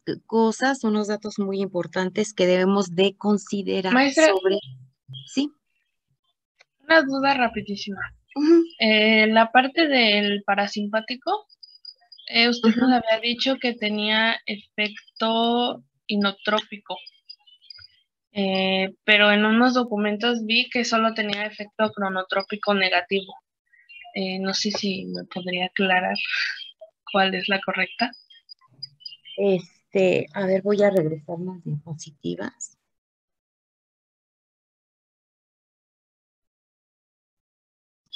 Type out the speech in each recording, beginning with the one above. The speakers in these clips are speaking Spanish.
unas cosas, unos datos muy importantes que debemos de considerar Maestra, sobre, ¿sí? una duda rapidísima. Ujú, La parte del parasimpático, usted nos ujú. había dicho que tenía efecto inotrópico, pero en unos documentos vi que solo tenía efecto cronotrópico negativo. No sé si me podría aclarar cuál es la correcta. A ver, voy a regresar las diapositivas.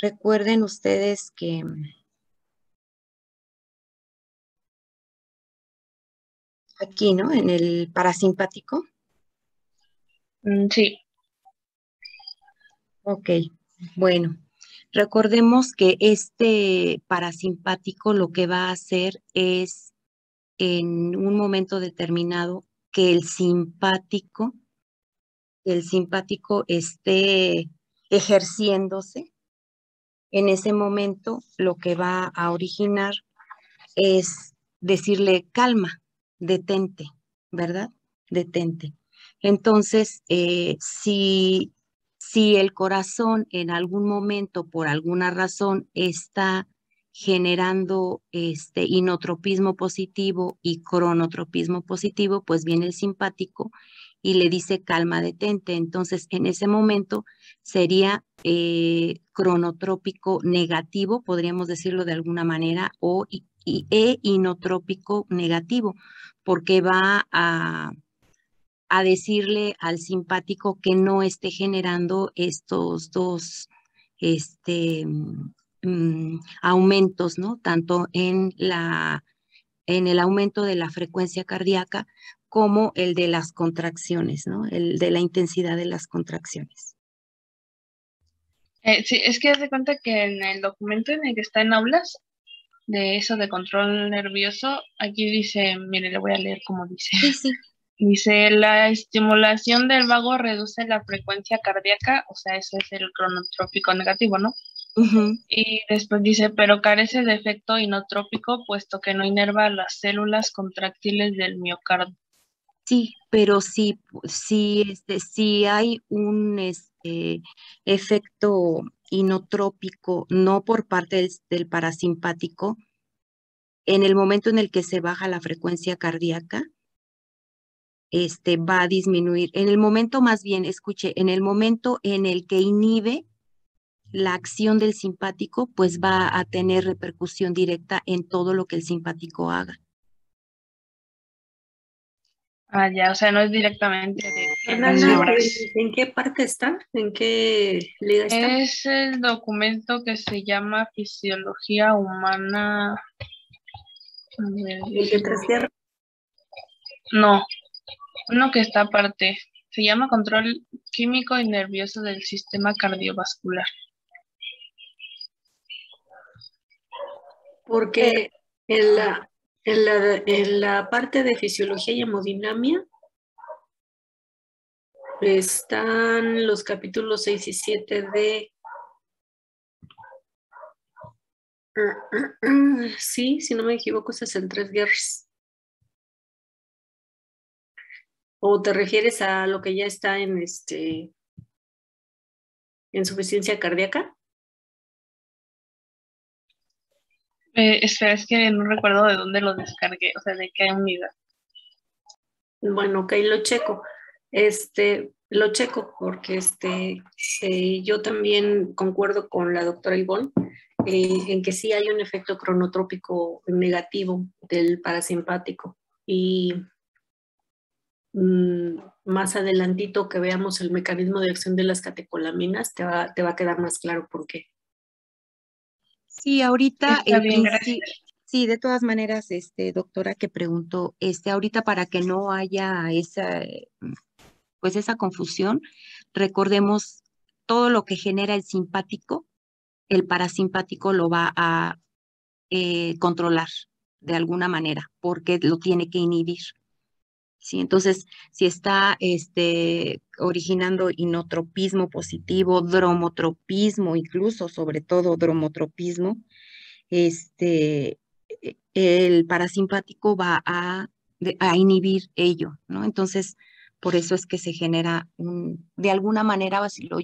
Recuerden ustedes que aquí, ¿no? En el parasimpático. Sí. Ok, bueno. Recordemos que este parasimpático lo que va a hacer es en un momento determinado que el simpático esté ejerciéndose. En ese momento lo que va a originar es decirle calma, detente, ¿verdad? Detente. Entonces, si el corazón en algún momento, por alguna razón, está generando este inotropismo positivo y cronotropismo positivo, pues viene el simpático y le dice calma, detente. Entonces, en ese momento sería cronotrópico negativo, podríamos decirlo de alguna manera, e inotrópico negativo, porque va a decirle al simpático que no esté generando estos dos aumentos, ¿no? Tanto en el aumento de la frecuencia cardíaca como el de las contracciones, ¿no? El de la intensidad de las contracciones. Sí, es que haz de cuenta que en el documento en el que está en aulas, de eso de control nervioso, aquí dice, mire, le voy a leer como dice. Sí, sí. Dice, la estimulación del vago reduce la frecuencia cardíaca, o sea, eso es el cronotrópico negativo, ¿no? Ujú. Y después dice, pero carece de efecto inotrópico, puesto que no inerva las células contráctiles del miocardio. Sí, pero si hay un efecto inotrópico, no por parte del parasimpático, en el momento en el que se baja la frecuencia cardíaca, va a disminuir. En el momento más bien, escuche, en el momento en el que inhibe la acción del simpático, pues va a tener repercusión directa en todo lo que el simpático haga. Ah, ya, o sea, no es directamente de que las Fernanda, obras. ¿en qué parte está? ¿En qué liga está? Es el documento que se llama Fisiología Humana. A ver, ¿El de Trasguerra? no, uno que está aparte. Se llama Control Químico y Nervioso del Sistema Cardiovascular. Porque en la parte de fisiología y hemodinamia están los capítulos 6 y 7 de... Sí, si no me equivoco, ese es el Tres Guerras. ¿O te refieres a lo que ya está en insuficiencia cardíaca? Espera, es que no recuerdo de dónde lo descargué, o sea, de qué unidad. Bueno, ok, lo checo. Lo checo porque yo también concuerdo con la doctora Ivonne en que sí hay un efecto cronotrópico negativo del parasimpático. Y más adelantito que veamos el mecanismo de acción de las catecolaminas, te va a quedar más claro por qué. Sí, ahorita Está el bien, gracias. principio, sí, de todas maneras, doctora que preguntó, ahorita para que no haya pues esa confusión, recordemos todo lo que genera el simpático, el parasimpático lo va a controlar de alguna manera, porque lo tiene que inhibir. Sí, entonces, si está originando inotropismo positivo, dromotropismo, incluso, sobre todo dromotropismo, el parasimpático va a a inhibir ello, ¿no? Entonces, por eso es que se genera de alguna manera, si lo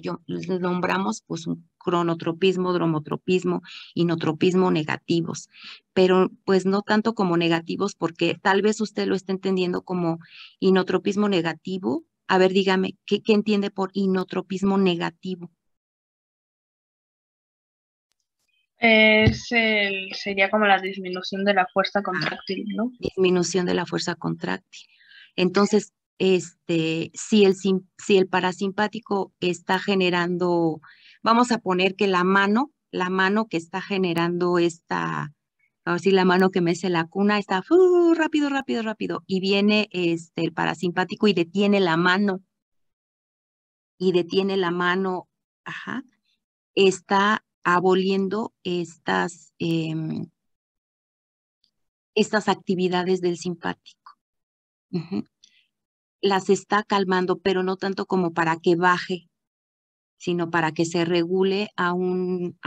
nombramos, pues un cronotropismo, dromotropismo, inotropismo negativos, pero pues no tanto como negativos, porque tal vez usted lo esté entendiendo como inotropismo negativo. A ver, dígame, ¿qué entiende por inotropismo negativo? Sería como la disminución de la fuerza contráctil, ¿no? Disminución de la fuerza contráctil. Entonces, si el parasimpático está generando, vamos a poner que la mano que está generando así la mano que mece la cuna está rápido, rápido, rápido, y viene el parasimpático y detiene la mano, ajá, está aboliendo estas actividades del simpático. Ujú. Las está calmando, pero no tanto como para que baje, sino para que se regule a unos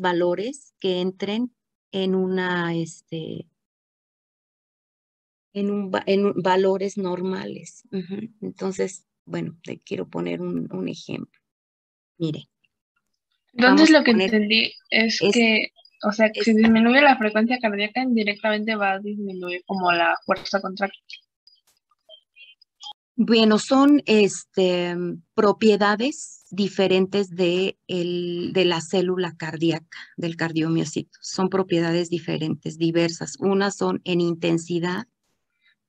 valores que entren en valores normales. Ujú. Entonces, bueno, te quiero poner un ejemplo. Mire, Entonces vamos a lo que poner, entendí es es, que, o sea, que si es, disminuye la frecuencia cardíaca, indirectamente va a disminuir como la fuerza contráctil. bueno, son propiedades diferentes de la célula cardíaca, del cardiomiocito. Son propiedades diferentes, diversas. Unas son en intensidad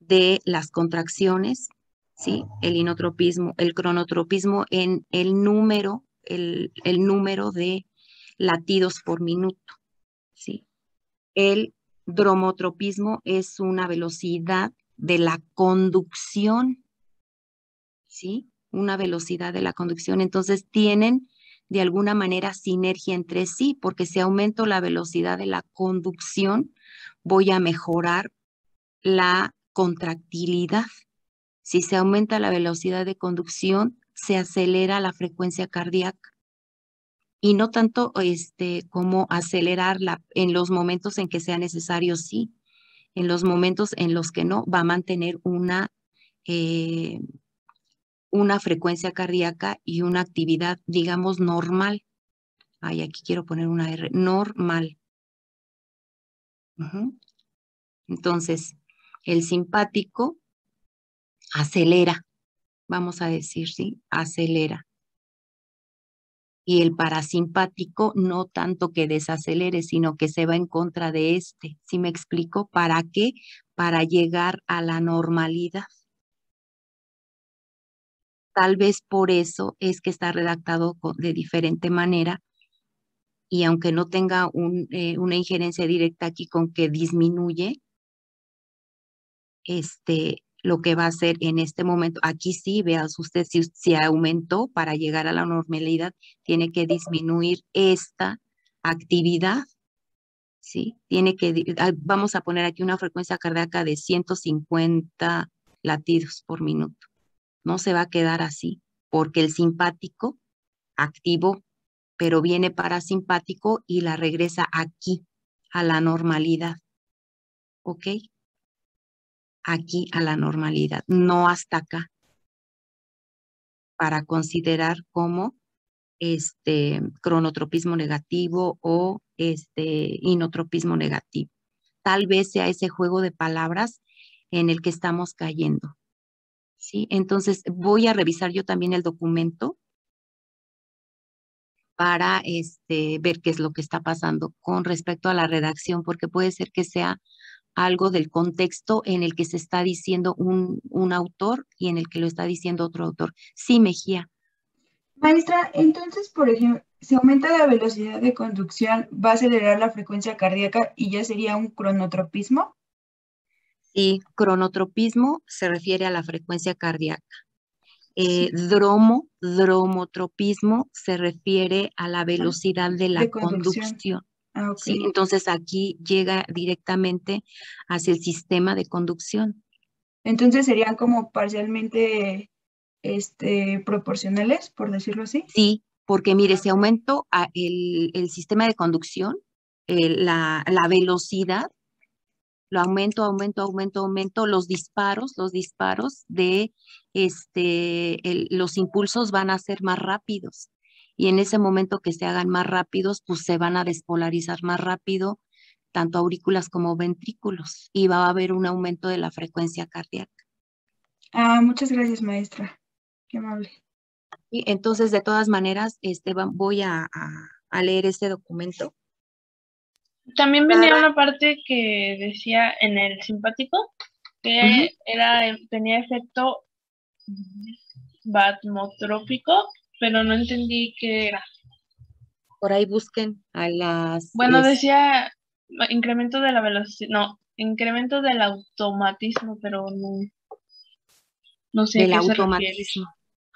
de las contracciones, ¿sí? El inotropismo, el cronotropismo en el número de latidos por minuto, ¿sí? El dromotropismo es una velocidad de la conducción, ¿sí? Una velocidad de la conducción. Entonces tienen de alguna manera sinergia entre sí, porque si aumento la velocidad de la conducción, voy a mejorar la contractilidad. Si se aumenta la velocidad de conducción, se acelera la frecuencia cardíaca. Y no tanto como acelerarla en los momentos en que sea necesario, sí. En los momentos en los que no, va a mantener eh, una frecuencia cardíaca y una actividad, digamos, normal. Ay, aquí quiero poner una R, normal. Ujú. Entonces, el simpático acelera, vamos a decir, ¿sí? Acelera. Y el parasimpático no tanto que desacelere, sino que se va en contra de este. ¿Sí me explico? ¿Para qué? Para llegar a la normalidad. Tal vez por eso es que está redactado de diferente manera y aunque no tenga una injerencia directa aquí con que disminuye, lo que va a hacer en este momento, aquí sí, vea usted, si aumentó para llegar a la normalidad, tiene que disminuir esta actividad, ¿sí? Vamos a poner aquí una frecuencia cardíaca de 150 latidos por minuto. No se va a quedar así, porque el simpático activo, pero viene parasimpático y la regresa aquí, a la normalidad, ¿ok? Aquí a la normalidad, no hasta acá, para considerar como cronotropismo negativo o inotropismo negativo. Tal vez sea ese juego de palabras en el que estamos cayendo, ¿sí? Entonces voy a revisar yo también el documento para ver qué es lo que está pasando con respecto a la redacción, porque puede ser que sea algo del contexto en el que se está diciendo un autor y en el que lo está diciendo otro autor. Sí, Mejía. Maestra, entonces, por ejemplo, si aumenta la velocidad de conducción, ¿va a acelerar la frecuencia cardíaca y ya sería un cronotropismo? Sí, cronotropismo se refiere a la frecuencia cardíaca. Sí. Dromotropismo se refiere a la velocidad de la De conducción. conducción. Ah, ok. Sí, entonces aquí llega directamente hacia el sistema de conducción. Entonces serían como parcialmente proporcionales, por decirlo así. Sí, porque mire, si aumento el sistema de conducción, la velocidad, Lo aumento, los disparos de los impulsos van a ser más rápidos. Y en ese momento que se hagan más rápidos, pues se van a despolarizar más rápido, tanto aurículas como ventrículos, y va a haber un aumento de la frecuencia cardíaca. Muchas gracias, maestra. Qué amable. Y entonces, de todas maneras, voy a leer este documento. También venía una parte que decía en el simpático que tenía efecto batmotrópico, pero no entendí qué era. Por ahí busquen a las... Bueno, decía incremento de la velocidad, no, incremento del automatismo, pero no sé a qué se refiere.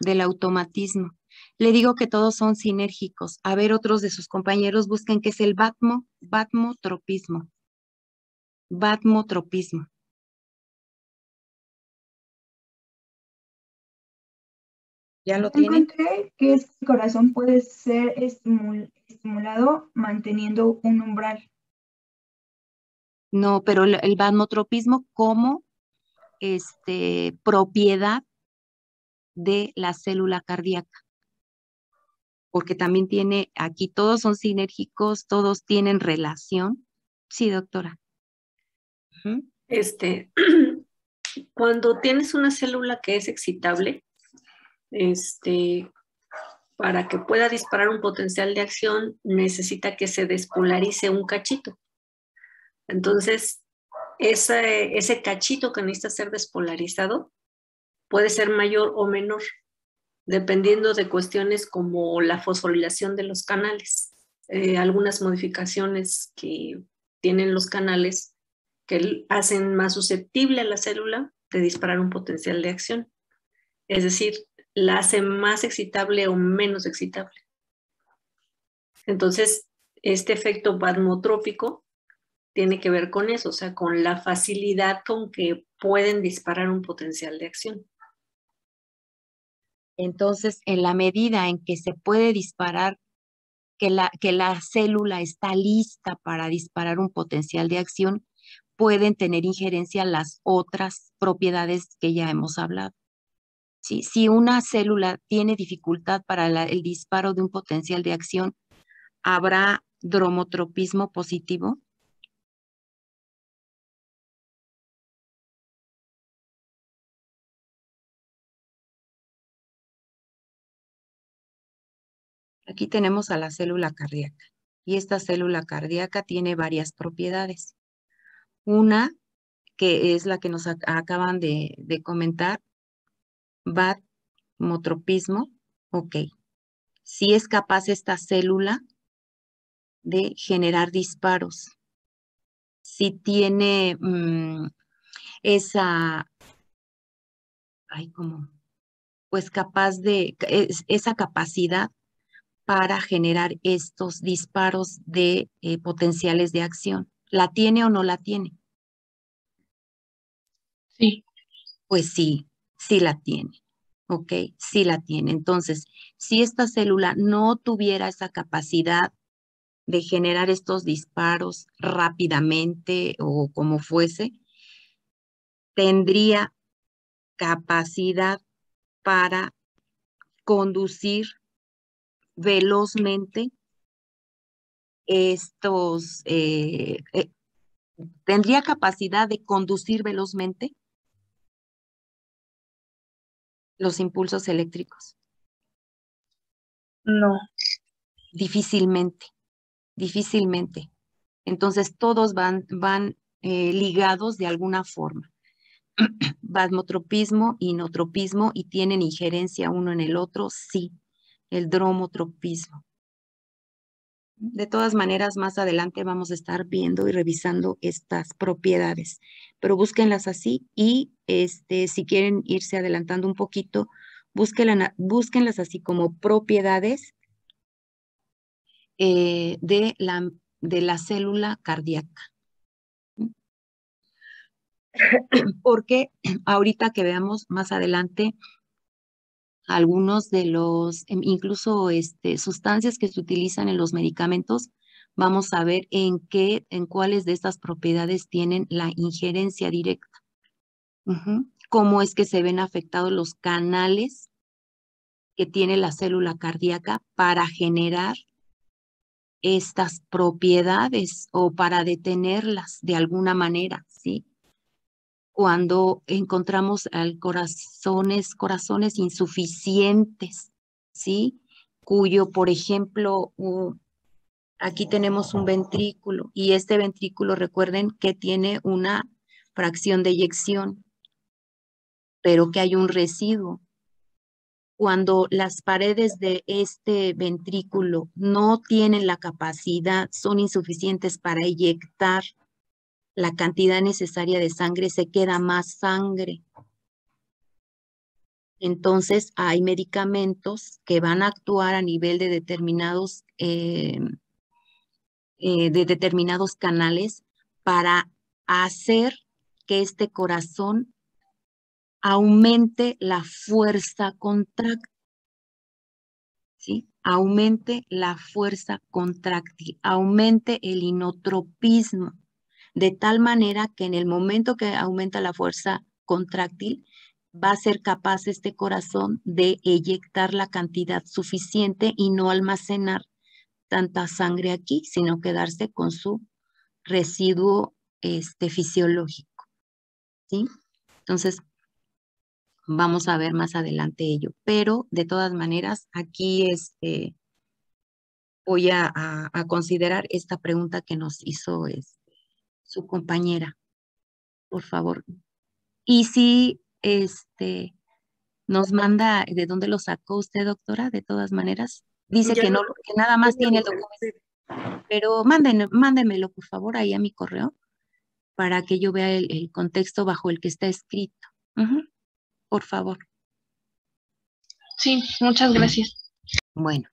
Del automatismo. Le digo que todos son sinérgicos. A ver, otros de sus compañeros busquen qué es el batmotropismo. Batmotropismo. ¿Ya lo tienen? Encontré que el corazón puede ser estimulado manteniendo un umbral. No, pero el batmotropismo como propiedad de la célula cardíaca. Porque también tiene, aquí todos son sinérgicos, todos tienen relación. Sí, doctora. Cuando tienes una célula que es excitable, para que pueda disparar un potencial de acción, necesita que se despolarice un cachito. Entonces, ese cachito que necesita ser despolarizado puede ser mayor o menor, dependiendo de cuestiones como la fosforilación de los canales. Algunas modificaciones que tienen los canales que hacen más susceptible a la célula de disparar un potencial de acción. Es decir, la hace más excitable o menos excitable. Entonces, este efecto batmotrópico tiene que ver con eso, o sea, con la facilidad con que pueden disparar un potencial de acción. Entonces, en la medida en que se puede disparar, que la célula está lista para disparar un potencial de acción, pueden tener injerencia las otras propiedades que ya hemos hablado. ¿Sí? Si una célula tiene dificultad para el disparo de un potencial de acción, ¿habrá dromotropismo positivo? Aquí tenemos a la célula cardíaca y esta célula cardíaca tiene varias propiedades. Una, que es la que nos acaban de comentar, batmotropismo, ok. Si es capaz esta célula de generar disparos. Si tiene esa capacidad para generar estos disparos de potenciales de acción. ¿La tiene o no la tiene? Sí. Pues sí, sí la tiene. ¿Ok? Sí la tiene. Entonces, si esta célula no tuviera esa capacidad de generar estos disparos rápidamente o como fuese, tendría capacidad para conducir velozmente tendría capacidad de conducir velozmente los impulsos eléctricos. No. Difícilmente. Entonces todos van ligados de alguna forma. Basmotropismo y inotropismo, y tienen injerencia uno en el otro, sí. El dromotropismo. De todas maneras, más adelante vamos a estar viendo y revisando estas propiedades, pero búsquenlas así y si quieren irse adelantando un poquito, búsquenlas así como propiedades de la célula cardíaca. Porque ahorita que veamos más adelante algunos de los, incluso sustancias que se utilizan en los medicamentos vamos a ver en cuáles de estas propiedades tienen la injerencia directa. Cómo es que se ven afectados los canales que tiene la célula cardíaca para generar estas propiedades o para detenerlas de alguna manera, ¿sí? Cuando encontramos corazones insuficientes, ¿sí? Cuyo, por ejemplo, aquí tenemos un ventrículo y este ventrículo, recuerden que tiene una fracción de eyección, pero que hay un residuo. Cuando las paredes de este ventrículo no tienen la capacidad, son insuficientes para eyectar la cantidad necesaria de sangre, se queda más sangre. Entonces hay medicamentos que van a actuar a nivel de determinados canales para hacer que este corazón aumente la fuerza contráctil, ¿sí? Aumente la fuerza contráctil, aumente el inotropismo, de tal manera que en el momento que aumenta la fuerza contráctil, va a ser capaz este corazón de eyectar la cantidad suficiente y no almacenar tanta sangre aquí, sino quedarse con su residuo fisiológico, ¿sí? Entonces, vamos a ver más adelante ello, pero de todas maneras, aquí voy a considerar esta pregunta que nos hizo su compañera, por favor. Y si nos manda de dónde lo sacó usted, doctora, de todas maneras. Dice que no, que nada más tiene el documento, pero mándemelo, por favor, ahí a mi correo, para que yo vea el contexto bajo el que está escrito. Por favor. Sí, muchas gracias. Bueno.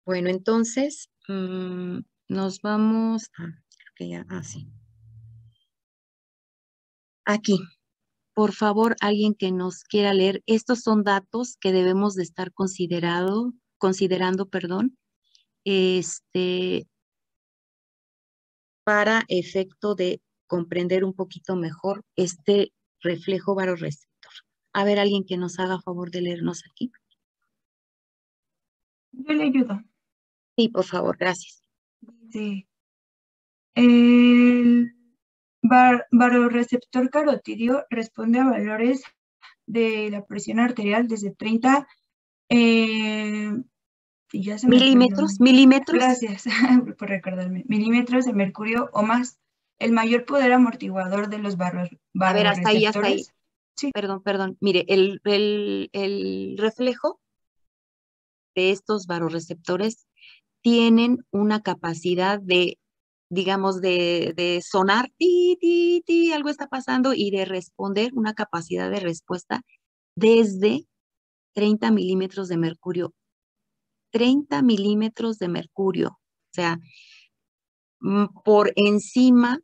Bueno, entonces nos vamos sí. Aquí, por favor, alguien que nos quiera leer. Estos son datos que debemos de estar considerando, para efecto de comprender un poquito mejor este reflejo varoreceptor. A ver, alguien que nos haga favor de leernos aquí. Yo le ayudo. Sí, por favor, gracias. Sí. El varoreceptor carotidio responde a valores de la presión arterial desde 30 y ya se me milímetros. Gracias por recordarme. Milímetros de mercurio o más. El mayor poder amortiguador de los varoreceptores. A ver, hasta ahí. Sí. Perdón. Mire, el reflejo de estos varoreceptores tienen una capacidad de, digamos, de sonar, algo está pasando, y de responder, una capacidad de respuesta desde 30 milímetros de mercurio. 30 milímetros de mercurio. O sea, por encima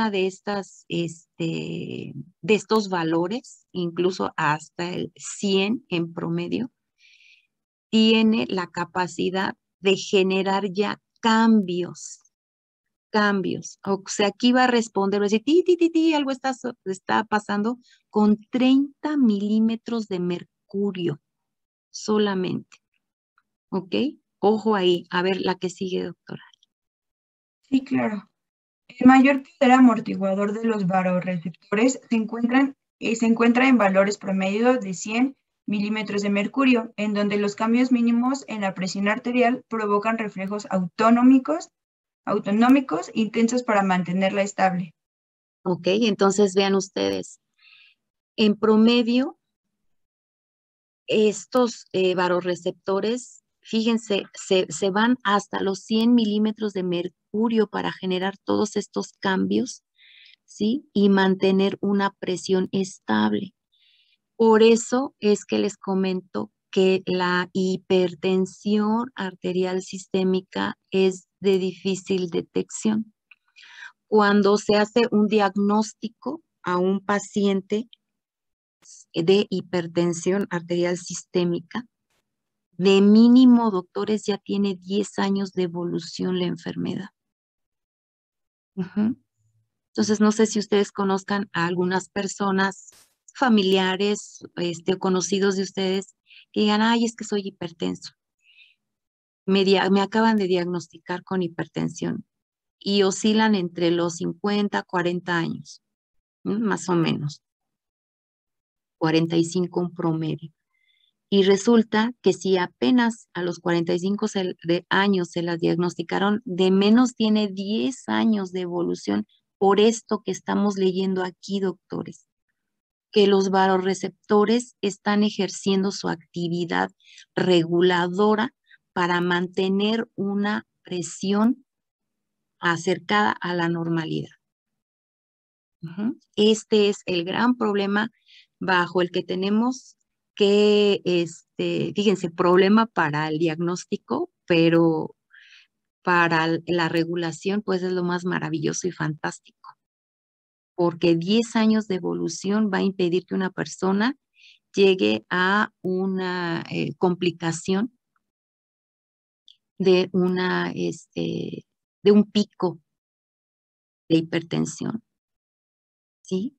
de estos valores, incluso hasta el 100 en promedio, tiene la capacidad de generar ya cambios. O sea, aquí va a responder, va a decir, algo está pasando con 30 milímetros de mercurio solamente. ¿Ok? Ojo ahí. A ver, la que sigue, doctora. Sí, claro. El mayor poder amortiguador de los varoreceptores se encuentra en valores promedio de 100 milímetros de mercurio, en donde los cambios mínimos en la presión arterial provocan reflejos autonómicos intensos para mantenerla estable. Ok, entonces vean ustedes, en promedio, estos varoreceptores, fíjense, se van hasta los 100 milímetros de mercurio para generar todos estos cambios, ¿sí? Y mantener una presión estable. Por eso es que les comento que la hipertensión arterial sistémica es de difícil detección. Cuando se hace un diagnóstico a un paciente de hipertensión arterial sistémica, De mínimo, doctores, ya tiene 10 años de evolución la enfermedad. Ujú. Entonces, no sé si ustedes conozcan a algunas personas familiares o conocidos de ustedes que digan, ay, es que soy hipertenso. Me acaban de diagnosticar con hipertensión y oscilan entre los 50 40 años, más o menos, 45 un promedio. Y resulta que si apenas a los 45 años se las diagnosticaron, de menos tiene 10 años de evolución por esto que estamos leyendo aquí, doctores, que los varoreceptores están ejerciendo su actividad reguladora para mantener una presión acercada a la normalidad. Este es el gran problema bajo el que tenemos que, fíjense, problema para el diagnóstico, pero para la regulación, pues es lo más maravilloso y fantástico, porque 10 años de evolución va a impedir que una persona llegue a una complicación de de un pico de hipertensión, ¿sí?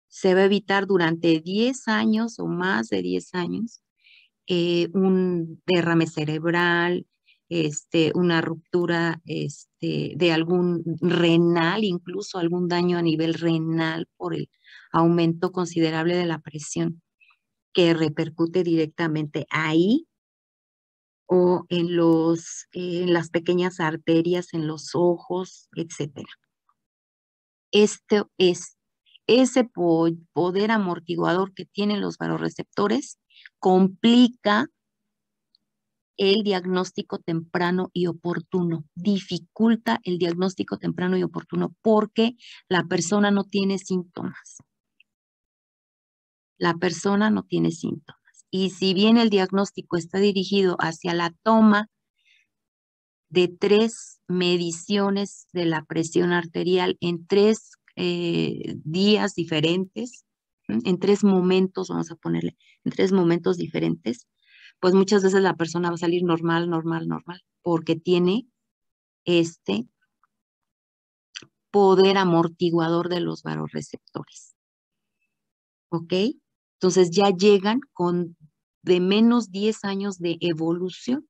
Se va a evitar durante 10 años o más de 10 años un derrame cerebral, una ruptura de algún renal, incluso algún daño a nivel renal por el aumento considerable de la presión que repercute directamente ahí o en las pequeñas arterias, en los ojos, etcétera. Ese poder amortiguador que tienen los varoreceptores complica el diagnóstico temprano y oportuno, dificulta el diagnóstico temprano y oportuno porque la persona no tiene síntomas. La persona no tiene síntomas. Y si bien el diagnóstico está dirigido hacia la toma de 3 mediciones de la presión arterial en 3 días diferentes, en 3 momentos, vamos a ponerle, en 3 momentos diferentes, pues muchas veces la persona va a salir normal, porque tiene este poder amortiguador de los varoreceptores. ¿Ok? Entonces ya llegan con de menos 10 años de evolución.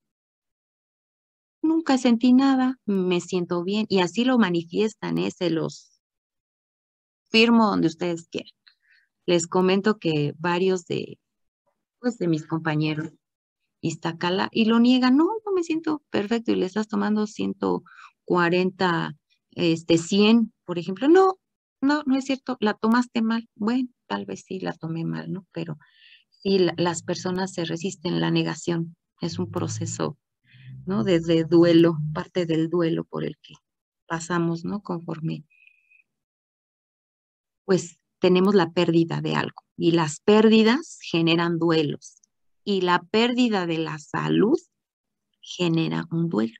Nunca sentí nada, me siento bien, y así lo manifiestan, se los firmo donde ustedes quieran. Les comento que varios de mis compañeros Iztacala y lo niegan, no me siento perfecto y le estás tomando 140, 100, por ejemplo, no es cierto, la tomaste mal, bueno, tal vez sí la tomé mal, ¿no? Pero sí, las personas se resisten, la negación es un proceso, ¿no? Desde duelo, parte del duelo por el que pasamos, ¿no? Conforme, pues, tenemos la pérdida de algo y las pérdidas generan duelos y la pérdida de la salud genera un duelo.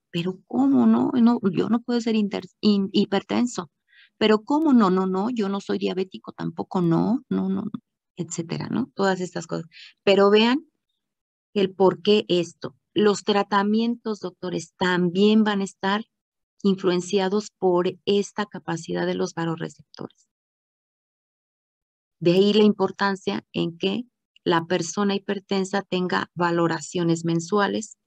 Pero ¿cómo no? Yo no puedo ser hipertenso. Pero ¿cómo no? No, yo no soy diabético tampoco, no, etcétera, ¿no? Todas estas cosas. Pero vean el por qué esto. Los tratamientos, doctores, también van a estar influenciados por esta capacidad de los varoreceptores. De ahí la importancia en que la persona hipertensa tenga valoraciones mensuales.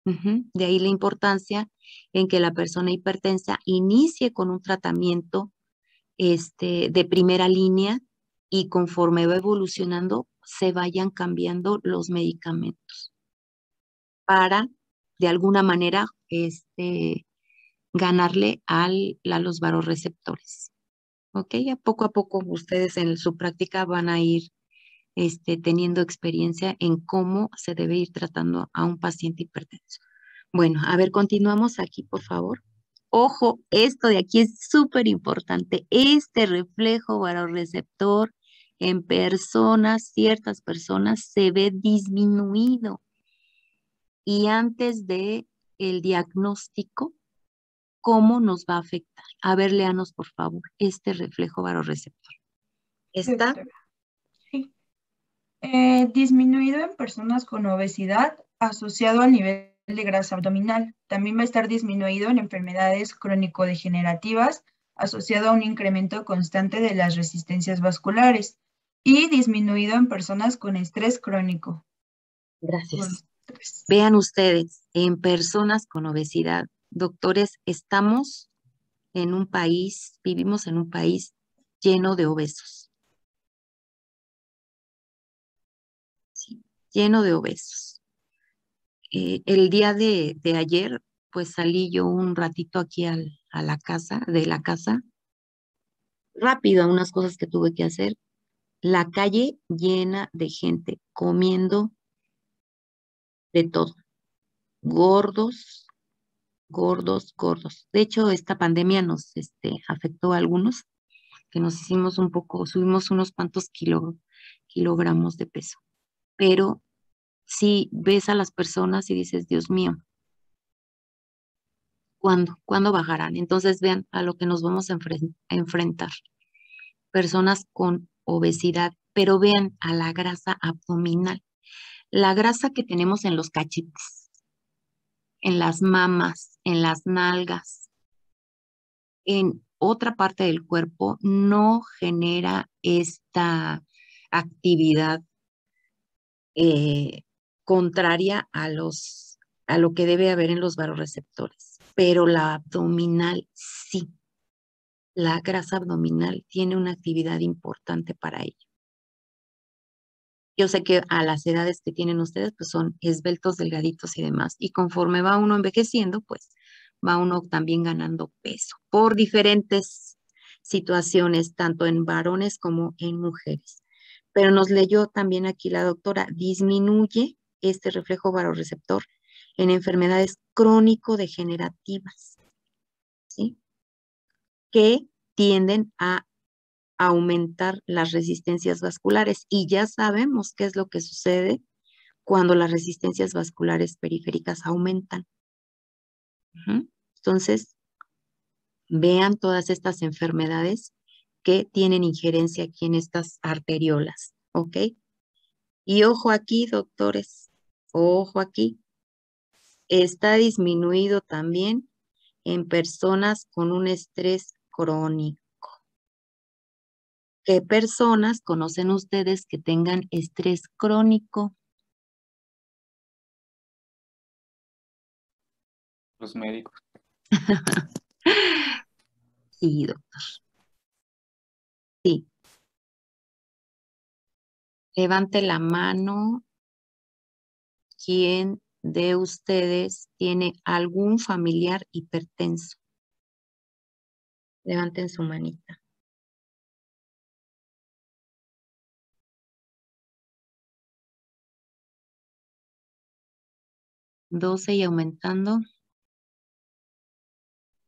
De ahí la importancia en que la persona hipertensa inicie con un tratamiento de primera línea y conforme va evolucionando se vayan cambiando los medicamentos para de alguna manera ganarle a los varoreceptores. ¿Ok? A poco ustedes en su práctica van a ir teniendo experiencia en cómo se debe ir tratando a un paciente hipertenso. Bueno, a ver, continuamos aquí, por favor. Ojo, esto de aquí es súper importante. Este reflejo varoreceptor en ciertas personas, se ve disminuido. Y antes de el diagnóstico, ¿cómo nos va a afectar? A ver, léanos, por favor, este reflejo varoreceptor. ¿Está? Sí. Disminuido en personas con obesidad asociado al nivel de grasa abdominal. También va a estar disminuido en enfermedades crónico-degenerativas, asociado a un incremento constante de las resistencias vasculares y disminuido en personas con estrés crónico. Gracias. Vean ustedes, en personas con obesidad, doctores, estamos en un país, vivimos en un país lleno de obesos. Sí, lleno de obesos. El día de ayer, pues salí yo un ratito aquí a la casa, de la casa, rápido a unas cosas que tuve que hacer. La calle llena de gente comiendo de todo, gordos, gordos, gordos. De hecho, esta pandemia nos afectó a algunos, que nos hicimos un poco, subimos unos cuantos kilogramos de peso. Pero si ves a las personas y dices, Dios mío, ¿cuándo bajarán? Entonces vean a lo que nos vamos a enfrentar. Personas con obesidad, pero vean a la grasa abdominal, la grasa que tenemos en los cachetes, en las mamas, en las nalgas, en otra parte del cuerpo, no genera esta actividad contraria a lo que debe haber en los vasoreceptores, pero la abdominal sí. La grasa abdominal tiene una actividad importante para ello. Yo sé que a las edades que tienen ustedes, pues son esbeltos, delgaditos y demás. Y conforme va uno envejeciendo, pues va uno también ganando peso por diferentes situaciones, tanto en varones como en mujeres. Pero nos leyó también aquí la doctora, disminuye este reflejo vasoreceptor en enfermedades crónico-degenerativas, ¿sí? Que tienden a aumentar las resistencias vasculares. Y ya sabemos qué es lo que sucede cuando las resistencias vasculares periféricas aumentan. Entonces, vean todas estas enfermedades que tienen injerencia aquí en estas arteriolas, ¿ok? Y ojo aquí, doctores, ojo aquí, está disminuido también en personas con un estrés crónico. ¿Qué personas conocen ustedes que tengan estrés crónico? Los médicos. Sí, doctor. Sí. Levante la mano. ¿Quién de ustedes tiene algún familiar hipertenso? Levanten su manita. 12 y aumentando.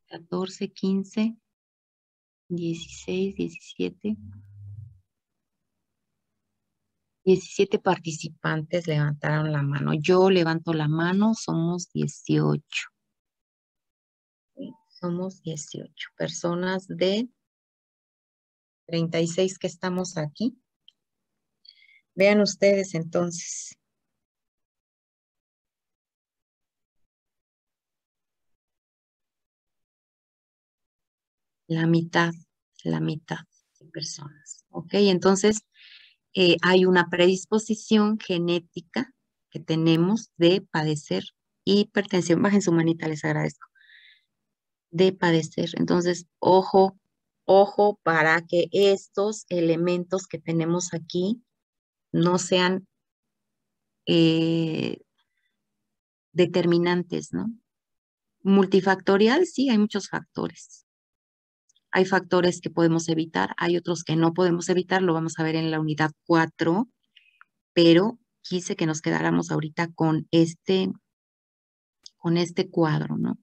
14, 15, 16, 17. 17 participantes levantaron la mano. Yo levanto la mano, somos 18. ¿Sí? Somos 18 personas de 36 que estamos aquí. Vean ustedes entonces. La mitad de personas. ¿Ok? Entonces, hay una predisposición genética que tenemos de padecer hipertensión. Bajen su manita, les agradezco. De padecer. Entonces, ojo, ojo para que estos elementos que tenemos aquí no sean determinantes, ¿no? Multifactorial, sí, hay muchos factores. Hay factores que podemos evitar, hay otros que no podemos evitar, lo vamos a ver en la unidad 4, pero quise que nos quedáramos ahorita con este cuadro, ¿no?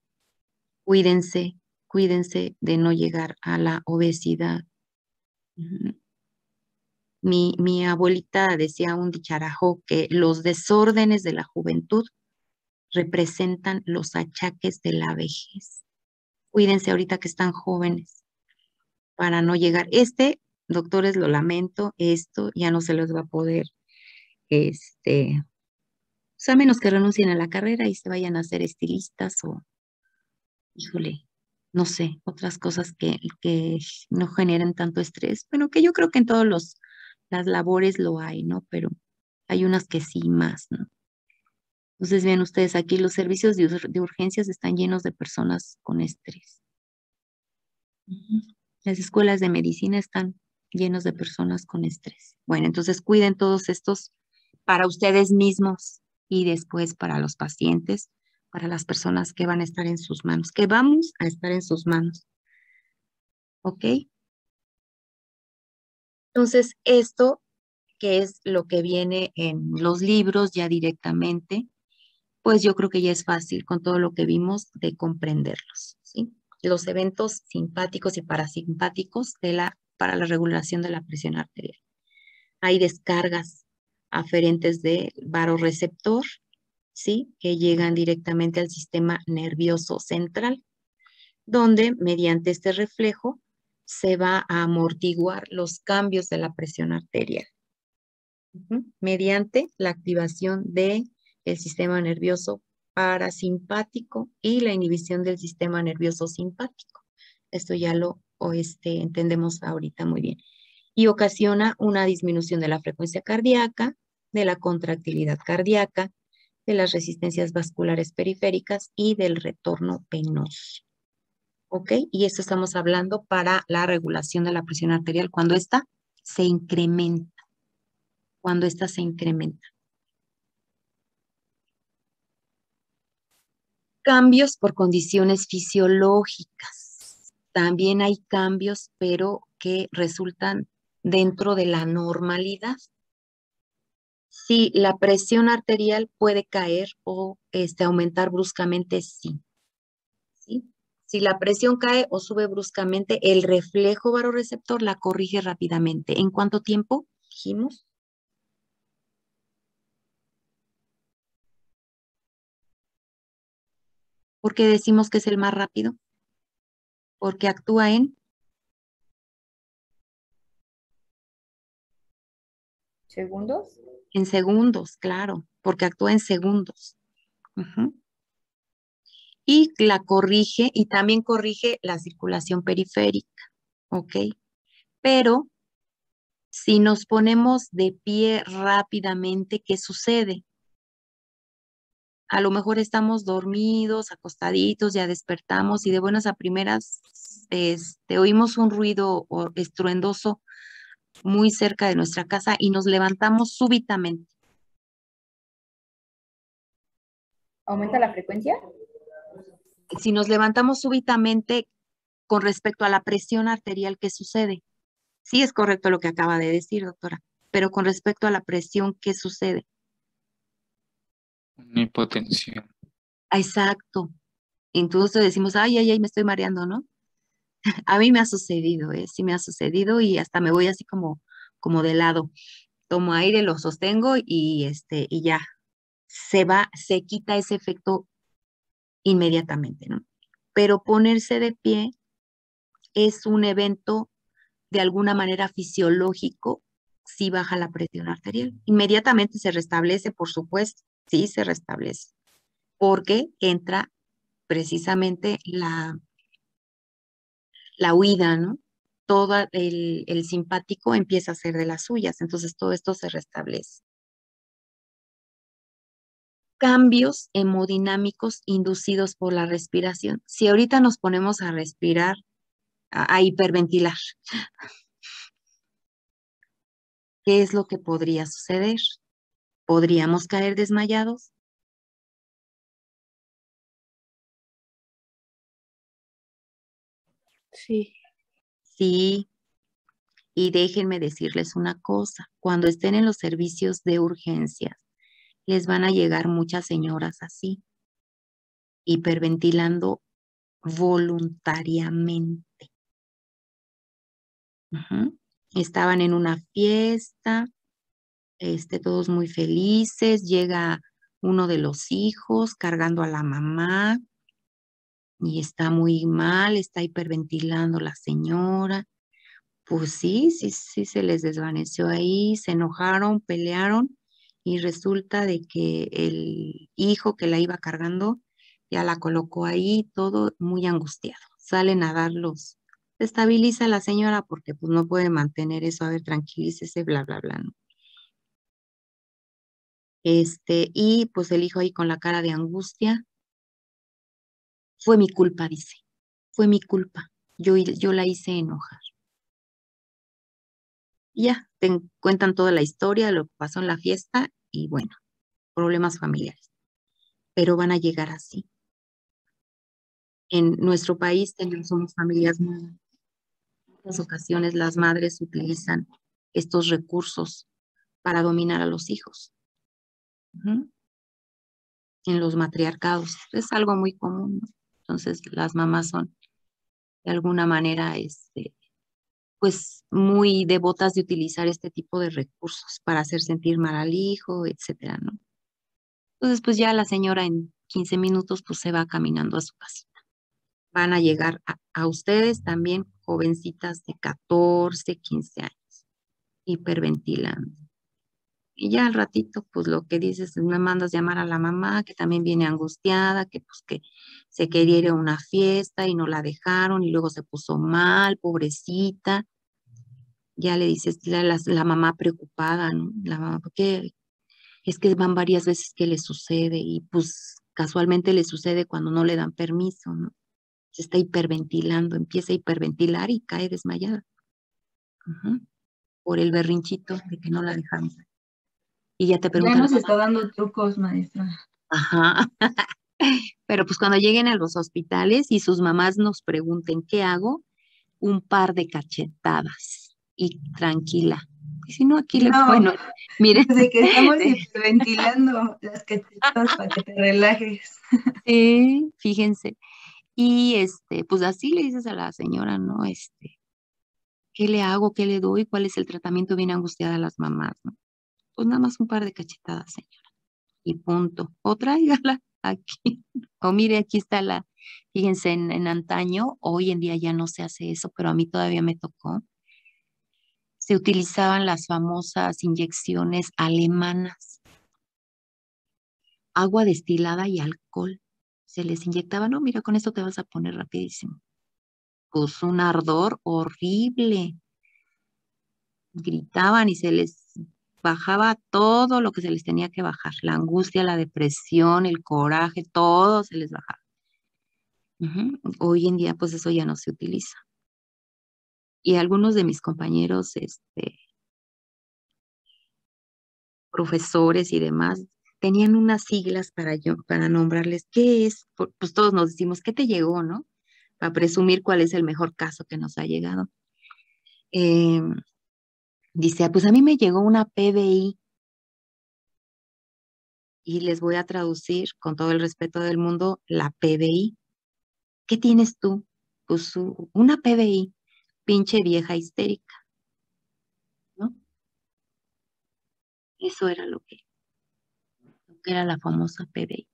Cuídense, cuídense de no llegar a la obesidad. Mi abuelita decía un dicharajo que los desórdenes de la juventud representan los achaques de la vejez. Cuídense ahorita que están jóvenes para no llegar. Doctores, lo lamento, esto ya no se les va a poder Pues a menos que renuncien a la carrera y se vayan a ser estilistas o, híjole, no sé, otras cosas que no generen tanto estrés. Bueno, que yo creo que en todos las labores lo hay, ¿no? Pero hay unas que sí más, ¿no? Entonces, vean ustedes aquí, los servicios de urgencias están llenos de personas con estrés. Las escuelas de medicina están llenos de personas con estrés. Bueno, entonces cuiden todos estos para ustedes mismos y después para los pacientes, para las personas que van a estar en sus manos, que vamos a estar en sus manos. ¿Ok? Entonces, esto que es lo que viene en los libros ya directamente, pues yo creo que ya es fácil con todo lo que vimos de comprenderlos, ¿sí? Los eventos simpáticos y parasimpáticos para la regulación de la presión arterial. Hay descargas aferentes del vasoreceptor, ¿sí? Que llegan directamente al sistema nervioso central, donde mediante este reflejo se va a amortiguar los cambios de la presión arterial. Mediante la activación del sistema nervioso parasimpático y la inhibición del sistema nervioso simpático. Esto ya lo entendemos ahorita muy bien. Y ocasiona una disminución de la frecuencia cardíaca, de la contractilidad cardíaca, de las resistencias vasculares periféricas y del retorno venoso. ¿Ok? Y esto estamos hablando para la regulación de la presión arterial cuando ésta se incrementa. Cuando ésta se incrementa. Cambios por condiciones fisiológicas. También hay cambios, pero que resultan dentro de la normalidad. Si la presión arterial puede caer o aumentar bruscamente, sí. ¿Sí? Si la presión cae o sube bruscamente, el reflejo vasoreceptor la corrige rápidamente. ¿En cuánto tiempo? Dijimos. ¿Por qué decimos que es el más rápido? Porque actúa en ¿Segundos? En segundos, claro, porque actúa en segundos. Y la corrige y también corrige la circulación periférica, ¿ok? Pero si nos ponemos de pie rápidamente, ¿qué sucede? A lo mejor estamos dormidos, acostaditos, ya despertamos y de buenas a primeras oímos un ruido estruendoso muy cerca de nuestra casa y nos levantamos súbitamente. ¿Aumenta la frecuencia? Si nos levantamos súbitamente con respecto a la presión arterial, ¿qué sucede? Sí es correcto lo que acaba de decir, doctora, pero con respecto a la presión, ¿qué sucede? Una hipotensión. Exacto. Entonces decimos, ay, ay, ay, me estoy mareando, ¿no? A mí me ha sucedido, sí me ha sucedido y hasta me voy así como de lado. Tomo aire, lo sostengo y ya se quita ese efecto inmediatamente, ¿no? Pero ponerse de pie es un evento de alguna manera fisiológico si baja la presión arterial. Inmediatamente se restablece, por supuesto, sí se restablece, porque entra precisamente la huida, ¿no? Todo el simpático empieza a hacer de las suyas, entonces todo esto se restablece. Cambios hemodinámicos inducidos por la respiración. Si ahorita nos ponemos a respirar, a hiperventilar, ¿qué es lo que podría suceder? ¿Podríamos caer desmayados? Sí. Sí, y déjenme decirles una cosa, cuando estén en los servicios de urgencias, les van a llegar muchas señoras así, hiperventilando voluntariamente. Estaban en una fiesta, todos muy felices, llega uno de los hijos cargando a la mamá y está muy mal, está hiperventilando la señora. Pues sí, se les desvaneció ahí, se enojaron, pelearon y resulta de que el hijo que la iba cargando ya la colocó ahí, todo muy angustiado. Salen a darlos. Se estabiliza la señora porque pues no puede mantener eso, a ver, tranquilícese, bla, bla, bla, ¿no? Y pues el hijo ahí con la cara de angustia, fue mi culpa, dice, fue mi culpa, yo la hice enojar. Y ya, te cuentan toda la historia de lo que pasó en la fiesta y bueno, problemas familiares, pero van a llegar así. En nuestro país somos familias muy, en muchas ocasiones las madres utilizan estos recursos para dominar a los hijos. Ujú. En los matriarcados es algo muy común, ¿no? Entonces las mamás son de alguna manera, pues muy devotas de utilizar este tipo de recursos para hacer sentir mal al hijo, etcétera, ¿no? Entonces, pues ya la señora en 15 minutos pues se va caminando a su casa. Van a llegar a ustedes también jovencitas de 14, 15 años, hiperventilando. Y ya al ratito, pues lo que dices, me mandas llamar a la mamá, que también viene angustiada, que pues que se quería ir a una fiesta y no la dejaron y luego se puso mal, pobrecita. Ya le dices, la mamá preocupada, ¿no? La mamá, porque es que van varias veces que le sucede y pues casualmente le sucede cuando no le dan permiso, ¿no? Se está hiperventilando, empieza a hiperventilar y cae desmayada. Ujú. Por el berrinchito de que no la dejaron. Y ya te Ya pregunta la nos está mamá. dando trucos, maestra. Ajá. Pero pues cuando lleguen a los hospitales y sus mamás nos pregunten qué hago, un par de cachetadas y tranquila. Y si no, aquí le, No, bueno, miren, desde que estamos hiperventilando las cachetadas para que te relajes. sí, fíjense. Y pues así le dices a la señora, ¿no? ¿Qué le hago? ¿Qué le doy? ¿Cuál es el tratamiento? Bien angustiada a las mamás, ¿no? Pues nada más un par de cachetadas, señora. Y punto. O tráigala aquí. O mire, aquí está fíjense, en antaño, hoy en día ya no se hace eso, pero a mí todavía me tocó. Se utilizaban las famosas inyecciones alemanas, agua destilada y alcohol. Se les inyectaba, no, mira, con esto te vas a poner rapidísimo. Pues un ardor horrible. Gritaban y se les bajaba todo lo que se les tenía que bajar. La angustia, la depresión, el coraje, todo se les bajaba. Ujú. Hoy en día, pues eso ya no se utiliza. Y algunos de mis compañeros, profesores y demás, tenían unas siglas para nombrarles qué es, pues todos nos decimos, ¿qué te llegó, no? Para presumir cuál es el mejor caso que nos ha llegado. Dice, pues a mí me llegó una PBI y les voy a traducir con todo el respeto del mundo la PBI. ¿Qué tienes tú? Pues una PBI, pinche vieja histérica, ¿no? Eso era lo que era la famosa PBI.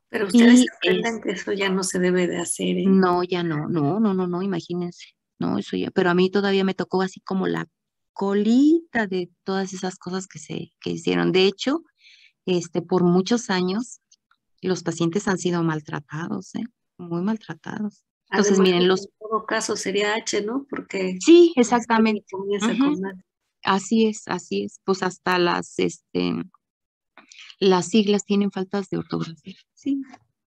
Pero ustedes Y aprendan que eso ya no se debe de hacer, ¿eh? no, ya no, no, no, no, no, imagínense, no, eso ya, pero a mí todavía me tocó así como la colita de todas esas cosas que hicieron. De hecho, por muchos años, los pacientes han sido maltratados, muy maltratados. Entonces, Además, miren, en todo caso sería H, ¿no? Porque sí, este exactamente, comienza ujú, con H. así es, pues hasta las siglas tienen faltas de ortografía, sí,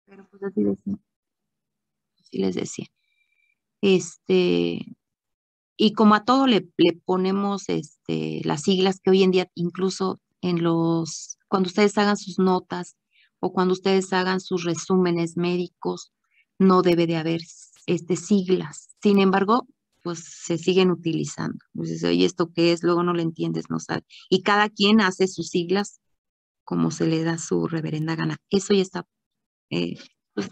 pero pues así les decía. Este, Y como a todo le ponemos las siglas que hoy en día, incluso cuando ustedes hagan sus notas o cuando ustedes hagan sus resúmenes médicos, no debe de haber siglas. Sin embargo, pues se siguen utilizando. Entonces, oye, ¿esto qué es? Luego no lo entiendes, no sabes. Y cada quien hace sus siglas como se le da su reverenda gana. Eso ya está, eh, pues,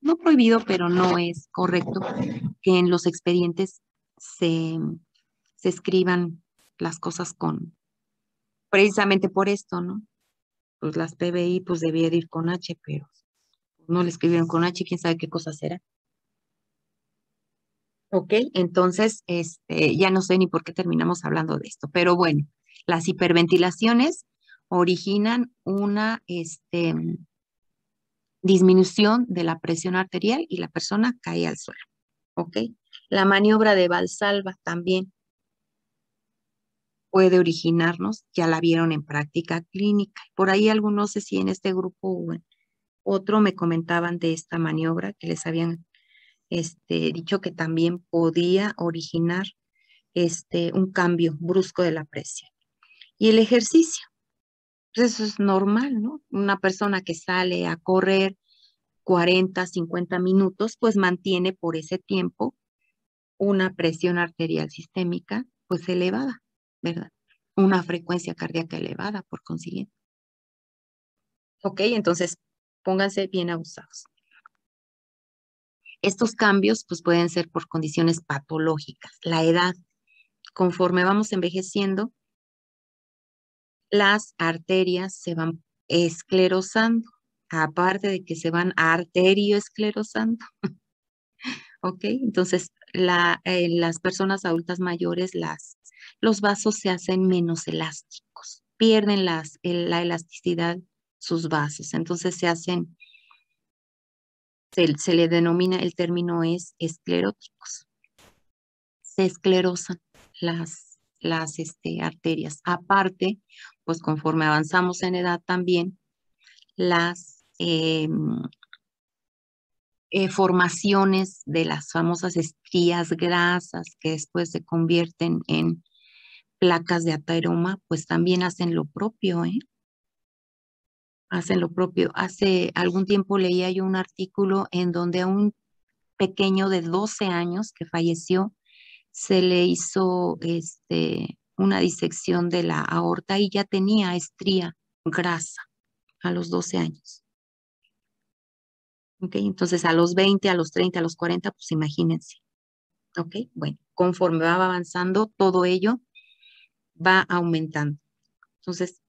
no prohibido, pero no es correcto que en los expedientes se se escriban las cosas precisamente por esto, ¿no? Pues las PBI pues debía de ir con H, pero no le escribieron con H, quién sabe qué cosa será. Ok, entonces, ya no sé ni por qué terminamos hablando de esto, pero bueno, las hiperventilaciones originan una disminución de la presión arterial y la persona cae al suelo. ¿Ok? La maniobra de Valsalva también puede originarnos, ya la vieron en práctica clínica. Por ahí algunos, no sé si en este grupo o en otro me comentaban de esta maniobra que les habían dicho que también podía originar un cambio brusco de la presión. Y el ejercicio, pues eso es normal, ¿no? Una persona que sale a correr 40, 50 minutos, pues mantiene por ese tiempo una presión arterial sistémica, pues elevada, ¿verdad? Una frecuencia cardíaca elevada, por consiguiente. Ok, entonces pónganse bien abusados. Estos cambios, pues pueden ser por condiciones patológicas, la edad. Conforme vamos envejeciendo, las arterias se van esclerosando, aparte de que se van arterioesclerosando. ¿Ok? Entonces, las personas adultas mayores, los vasos se hacen menos elásticos, pierden la elasticidad sus vasos, entonces se le denomina, el término es escleróticos. Se esclerosan las arterias. Aparte, pues conforme avanzamos en edad también, las formaciones de las famosas estrías grasas que después se convierten en placas de ateroma, pues también hacen lo propio, ¿eh? Hacen lo propio. Hace algún tiempo leía yo un artículo en donde a un pequeño de 12 años que falleció, se le hizo una disección de la aorta y ya tenía estría grasa a los 12 años. ¿Ok? Entonces a los 20, a los 30, a los 40, pues imagínense. ¿Ok? Bueno, conforme va avanzando, todo ello va aumentando. Entonces,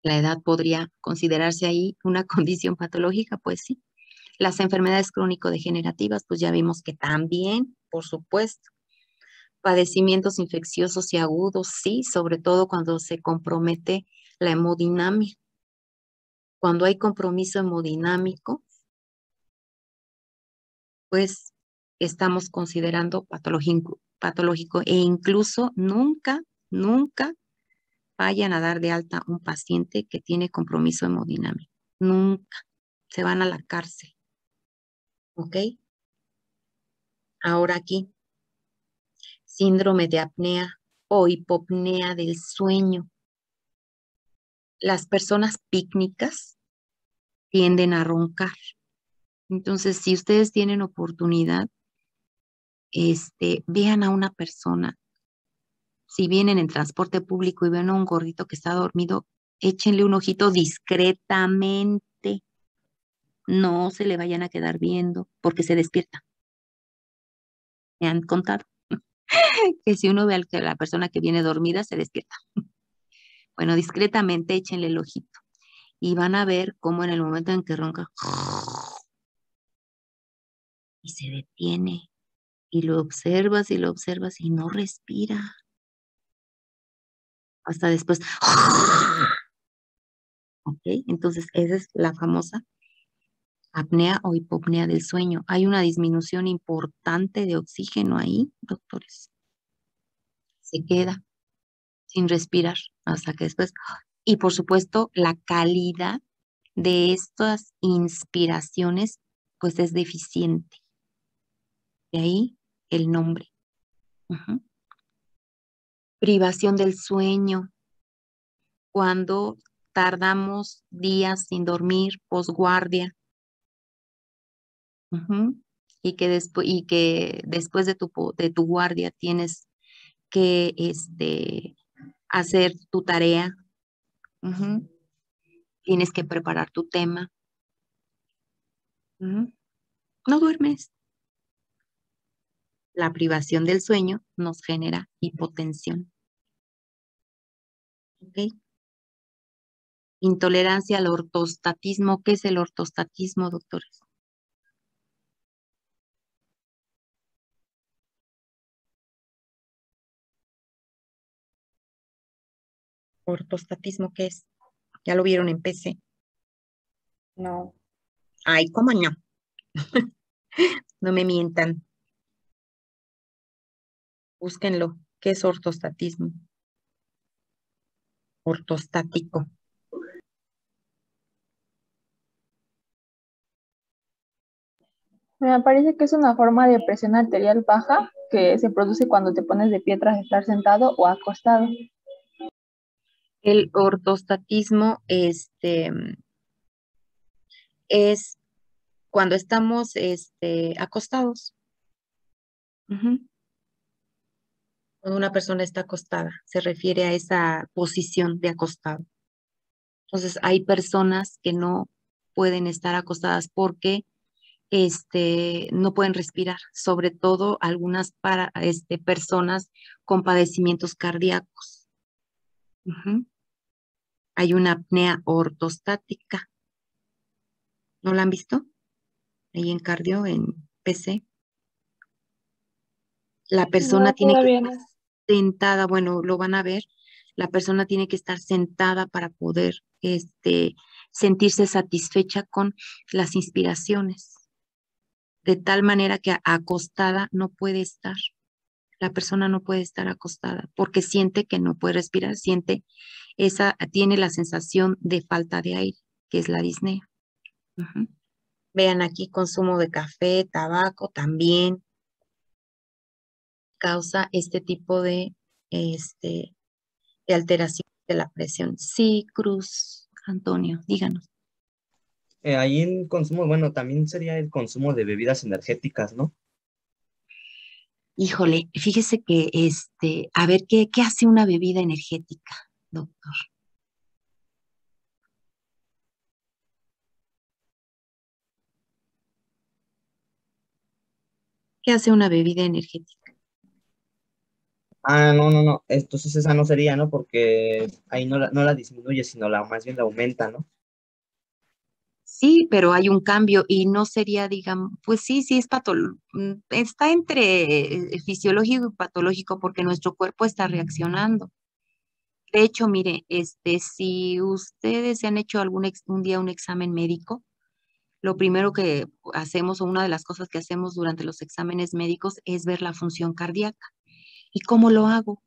la edad podría considerarse ahí una condición patológica, pues sí. Las enfermedades crónico-degenerativas, pues ya vimos que también, por supuesto. Padecimientos infecciosos y agudos, sí, sobre todo cuando se compromete la hemodinamia. Cuando hay compromiso hemodinámico, pues estamos considerando patológico e incluso nunca vayan a dar de alta un paciente que tiene compromiso hemodinámico. Nunca. Se van a la cárcel. ¿Ok? Ahora aquí, síndrome de apnea o hipopnea del sueño. Las personas pícnicas tienden a roncar. Entonces, si ustedes tienen oportunidad, vean a una persona. Si vienen en transporte público y ven a un gordito que está dormido, échenle un ojito discretamente. No se le vayan a quedar viendo porque se despierta. Me han contado que si uno ve a la persona que viene dormida, se despierta. Bueno, discretamente échenle el ojito y van a ver cómo en el momento en que ronca y se detiene y lo observas y no respira. Hasta después. ¿Ok? Entonces, esa es la famosa apnea o hipopnea del sueño. Hay una disminución importante de oxígeno ahí, doctores. Se queda sin respirar hasta que después. Y por supuesto, la calidad de estas inspiraciones, pues es deficiente. De ahí el nombre. Ujú. Privación del sueño. Cuando tardamos días sin dormir, posguardia. Ujú. Y que después de tu guardia tienes que hacer tu tarea. Ujú. Tienes que preparar tu tema. Ujú. No duermes. La privación del sueño nos genera hipotensión. ¿Ok? Intolerancia al ortostatismo. ¿Qué es el ortostatismo, doctores? Ortostatismo, ¿qué es? Ya lo vieron en PC. No. Ay, ¿cómo no? No me mientan. Búsquenlo. ¿Qué es ortostatismo? Ortostático. Me parece que es una forma de presión arterial baja que se produce cuando te pones de pie tras estar sentado o acostado. El ortostatismo, es cuando estamos, acostados. Ujú. Cuando una persona está acostada, se refiere a esa posición de acostado. Entonces, hay personas que no pueden estar acostadas porque no pueden respirar, sobre todo algunas personas con padecimientos cardíacos. Ujú. Hay una apnea ortostática. ¿No la han visto? Ahí en cardio, en PC. La persona No, tiene que todavía estar no. sentada, bueno, lo van a ver. La persona tiene que estar sentada para poder, sentirse satisfecha con las inspiraciones, de tal manera que acostada no puede estar. La persona no puede estar acostada porque siente que no puede respirar, tiene la sensación de falta de aire, que es la disnea. Ujú. Vean aquí, consumo de café, tabaco también causa este tipo de alteración de la presión. Sí, Cruz, Antonio, díganos. Ahí en consumo, bueno, también sería el consumo de bebidas energéticas, ¿no? Híjole, fíjese que, a ver, ¿qué hace una bebida energética, doctor? ¿Qué hace una bebida energética? Ah, no, no, no. Entonces esa no sería, ¿no? Porque ahí no la disminuye, sino más bien la aumenta, ¿no? Sí, pero hay un cambio y no sería, digamos, pues sí es está entre fisiológico y patológico porque nuestro cuerpo está reaccionando. De hecho, mire, si ustedes se han hecho un día un examen médico, lo primero que hacemos o una de las cosas que hacemos durante los exámenes médicos es ver la función cardíaca. ¿Y cómo lo hago?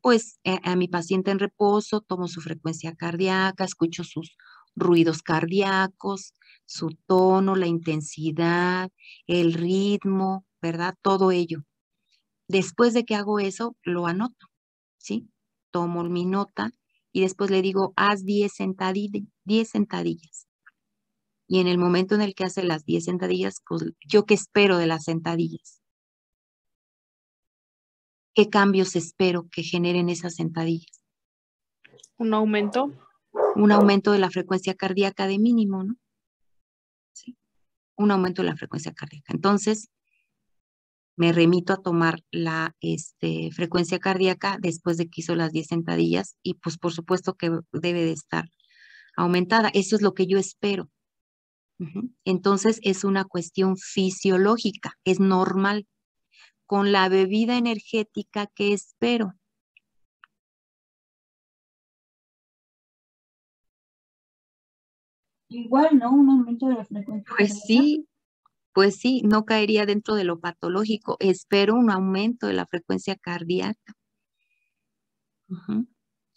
Pues a mi paciente en reposo, tomo su frecuencia cardíaca, escucho sus ruidos cardíacos, su tono, la intensidad, el ritmo, ¿verdad? Todo ello. Después de que hago eso, lo anoto, ¿sí? Tomo mi nota y después le digo, haz 10 sentadillas. Y en el momento en el que hace las 10 sentadillas, pues yo qué espero de las sentadillas, qué cambios espero que generen esas sentadillas. Un aumento. Un aumento de la frecuencia cardíaca de mínimo, ¿no? Sí, un aumento de la frecuencia cardíaca. Entonces, me remito a tomar la frecuencia cardíaca después de que hizo las 10 sentadillas y pues por supuesto que debe de estar aumentada. Eso es lo que yo espero. Ujú. Entonces, es una cuestión fisiológica, es normal. Con la bebida energética que espero. Igual, ¿no? Un aumento de la frecuencia Pues cardíaca. sí, pues sí, no caería dentro de lo patológico. Espero un aumento de la frecuencia cardíaca. Ujú.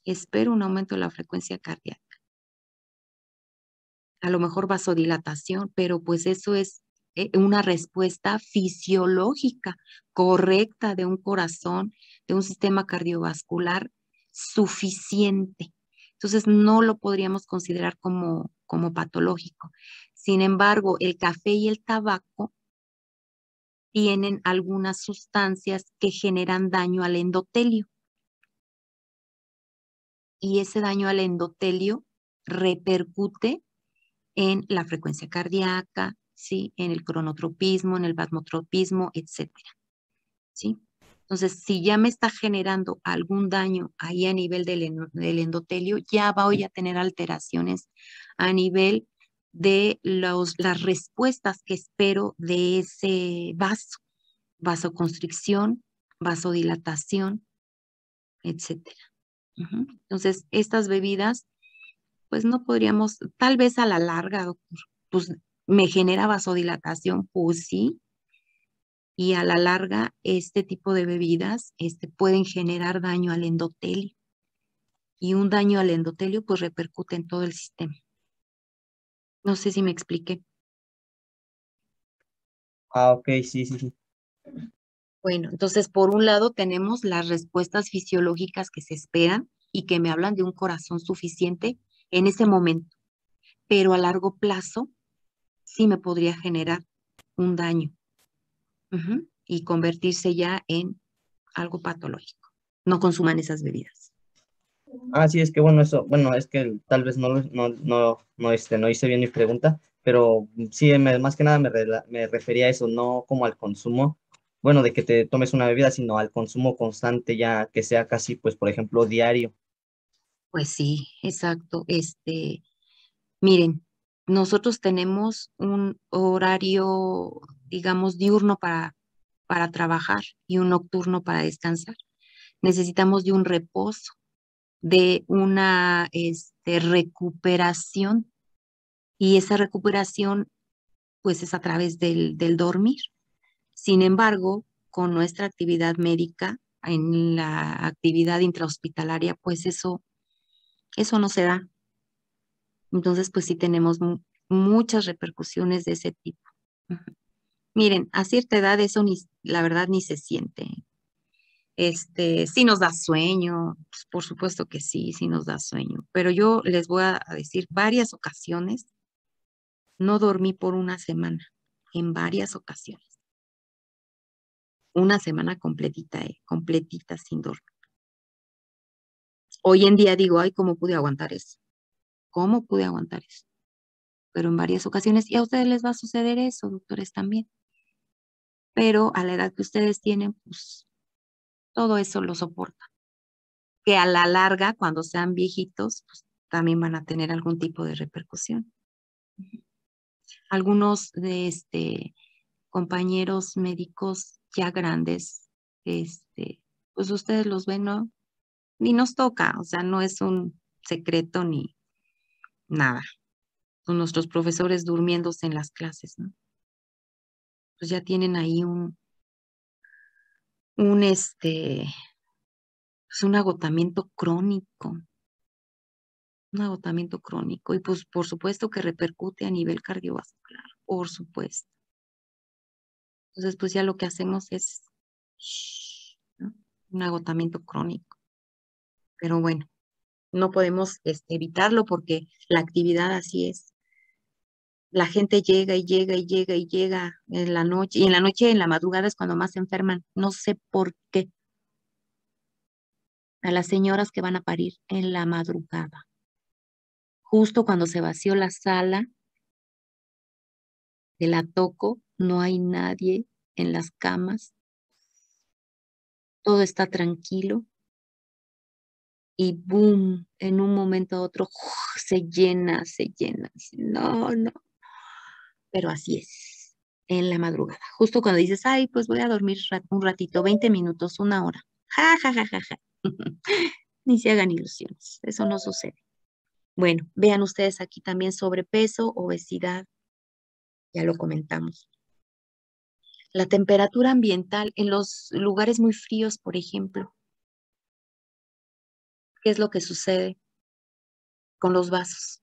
Espero un aumento de la frecuencia cardíaca. A lo mejor vasodilatación, pero pues eso es una respuesta fisiológica correcta de un corazón, de un sistema cardiovascular suficiente. Entonces no lo podríamos considerar como patológico. Sin embargo, el café y el tabaco tienen algunas sustancias que generan daño al endotelio y ese daño al endotelio repercute en la frecuencia cardíaca, ¿sí? En el cronotropismo, en el vasmotropismo, etcétera, ¿sí? Entonces, si ya me está generando algún daño ahí a nivel del endotelio, ya voy a tener alteraciones a nivel de las respuestas que espero de ese vasoconstricción, vasodilatación, etcétera. Ujú. Entonces, estas bebidas, pues no podríamos, tal vez a la larga, doctor, pues me genera vasodilatación, pues sí, y a la larga este tipo de bebidas pueden generar daño al endotelio y un daño al endotelio pues repercute en todo el sistema. No sé si me expliqué. Ah, ok, sí, sí, sí. Bueno, entonces por un lado tenemos las respuestas fisiológicas que se esperan y que me hablan de un corazón suficiente en ese momento, pero a largo plazo sí me podría generar un daño. Ujú, y convertirse ya en algo patológico. No consuman esas bebidas. Ah, sí, es que bueno, eso, bueno, es que tal vez no hice bien mi pregunta, pero sí, más que nada me refería a eso, no como al consumo, bueno, de que te tomes una bebida, sino al consumo constante, ya que sea casi, pues, por ejemplo, diario. Pues sí, exacto. Miren, nosotros tenemos un horario, digamos, diurno para trabajar y un nocturno para descansar. Necesitamos de un reposo, de una recuperación, y esa recuperación, pues, es a través del dormir. Sin embargo, con nuestra actividad médica, en la actividad intrahospitalaria, pues eso no se da. Entonces, pues sí tenemos muchas repercusiones de ese tipo. Ujú. Miren, a cierta edad eso la verdad ni se siente. Sí nos da sueño, pues, por supuesto que sí, sí nos da sueño, pero yo les voy a decir varias ocasiones, no dormí por una semana, en varias ocasiones. Una semana completita, completita sin dormir. Hoy en día digo, ay, ¿cómo pude aguantar eso? ¿Cómo pude aguantar eso? Pero en varias ocasiones, y a ustedes les va a suceder eso, doctores, también. Pero a la edad que ustedes tienen, pues todo eso lo soportan. Que a la larga, cuando sean viejitos, pues también van a tener algún tipo de repercusión. Algunos de compañeros médicos ya grandes, pues ustedes los ven, ¿no? Ni nos toca, o sea, no es un secreto ni nada. Con nuestros profesores durmiéndose en las clases, ¿no? Pues ya tienen ahí un, pues un agotamiento crónico, y pues por supuesto que repercute a nivel cardiovascular, por supuesto. Entonces, pues ya lo que hacemos es ¿no? Un agotamiento crónico. Pero bueno, no podemos evitarlo porque la actividad así es. La gente llega y llega y llega y llega en la noche, y en la noche, en la madrugada es cuando más se enferman. No sé por qué. A las señoras que van a parir en la madrugada. Justo cuando se vació la sala de la toco, no hay nadie en las camas, todo está tranquilo y boom, en un momento a otro se llena, se llena. No, no, pero así es, en la madrugada. Justo cuando dices, ay, pues voy a dormir un ratito, 20 minutos, una hora. Ja, ja, ja, ja, ja. Ni se hagan ilusiones, eso no sucede. Bueno, vean ustedes aquí también sobrepeso, obesidad, ya lo comentamos. La temperatura ambiental en los lugares muy fríos, por ejemplo. ¿Qué es lo que sucede con los vasos?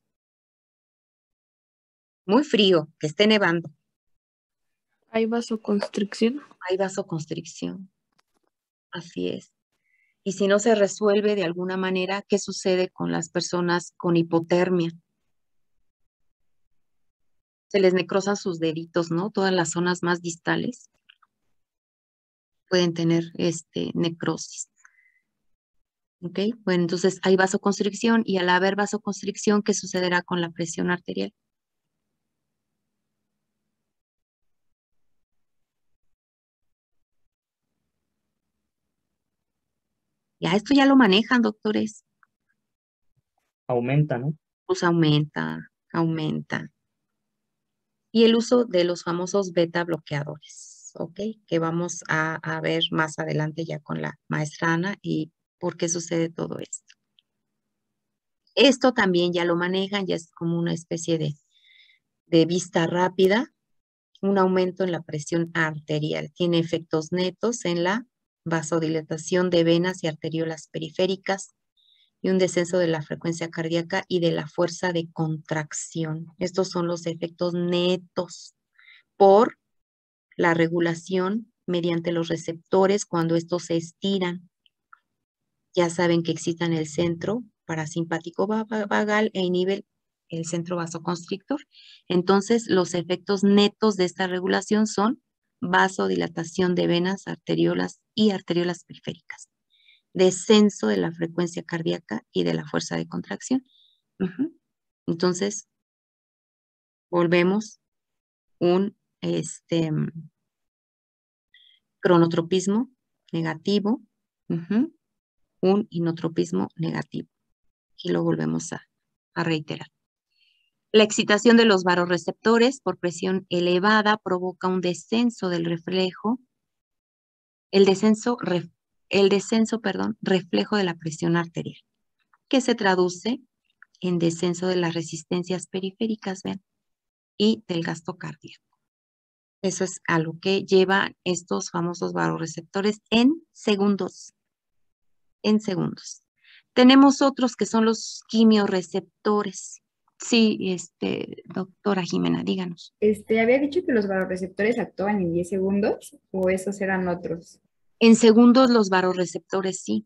Muy frío, que esté nevando, ¿Hay vasoconstricción? hay vasoconstricción. Así es. Y si no se resuelve de alguna manera, ¿qué sucede con las personas con hipotermia? Se les necrosan sus deditos, ¿no? Todas las zonas más distales pueden tener necrosis. ¿Ok? Bueno, entonces hay vasoconstricción y al haber vasoconstricción, ¿qué sucederá con la presión arterial? Ya esto ya lo manejan, doctores. Aumenta, ¿no? Pues aumenta, aumenta. Y el uso de los famosos beta bloqueadores, ¿ok? Que vamos a ver más adelante ya con la maestra Ana y por qué sucede todo esto. Esto también ya lo manejan, ya es como una especie de vista rápida, un aumento en la presión arterial. Tiene efectos netos en la vasodilatación de venas y arteriolas periféricas y un descenso de la frecuencia cardíaca y de la fuerza de contracción. Estos son los efectos netos por la regulación mediante los receptores cuando estos se estiran. Ya saben que excitan el centro parasimpático vagal e inhiben el centro vasoconstrictor. Entonces, los efectos netos de esta regulación son vasodilatación de venas, arteriolas y arteriolas periféricas, descenso de la frecuencia cardíaca y de la fuerza de contracción. Entonces, volvemos un cronotropismo negativo, un inotropismo negativo. Y lo volvemos a reiterar. La excitación de los vasoreceptores por presión elevada provoca un descenso del reflejo, reflejo de la presión arterial, que se traduce en descenso de las resistencias periféricas, ¿ven? Y del gasto cardíaco. Eso es a lo que llevan estos famosos vasoreceptores en segundos. En segundos. Tenemos otros que son los quimiorreceptores. Sí, doctora Jimena, díganos. Había dicho que los vasoreceptores actúan en 10 segundos, o esos eran otros. En segundos los vasoreceptores, sí.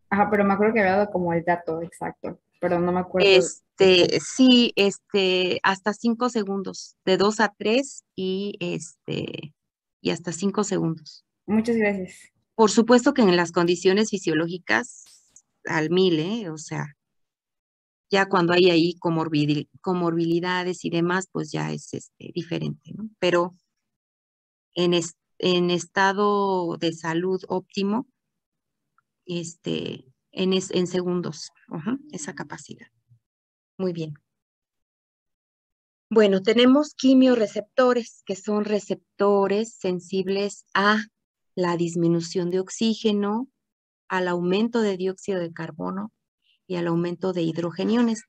Ajá, pero me acuerdo que había dado como el dato exacto, pero no me acuerdo. Sí, hasta 5 segundos, de 2 a 3 y hasta 5 segundos. Muchas gracias. Por supuesto que en las condiciones fisiológicas al 1000, o sea, ya cuando hay ahí comorbilidades y demás, pues ya es diferente, ¿no? Pero en estado de salud óptimo, en segundos, esa capacidad. Muy bien. Bueno, tenemos quimiorreceptores, que son receptores sensibles a la disminución de oxígeno, al aumento de dióxido de carbono y al aumento de hidrogeniones.